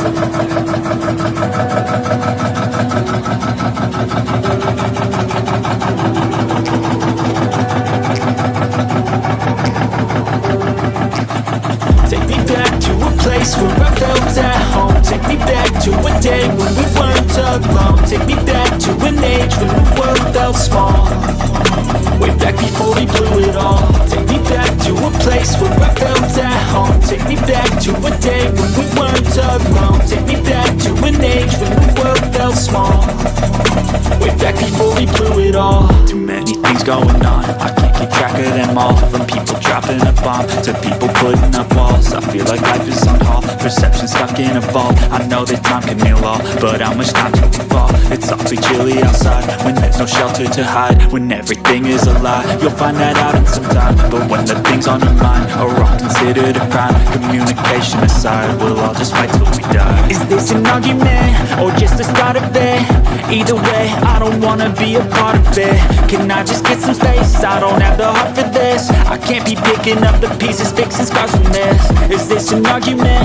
Take me back to a place where I felt at home. Take me back to a day when we weren't alone. Take me back to an age when the world felt small. Way back before we blew it all. Take me back to a place where I felt at home. Take me back to a day when we weren't alone. Take me back to an age when the world felt small. Way back before we blew it all. Too many things going on, I can't keep track of them all. From people dropping a bomb to people putting up walls. I feel like life is on hold, perception stuck in a vault. I know that time can heal all, but how much time till we fall? It's awfully chilly outside when there's no shelter to hide. When everything is a lie, you'll find that out in some time. But when the things on your mind are all considered a crime, communication aside, we'll all just fight till we die. Is this an argument or just the start of it? Either way, I don't wanna be a part of it. Can I just get some space? I don't have the heart for this. I can't be picking up the pieces, fixing scars from this. Is this an argument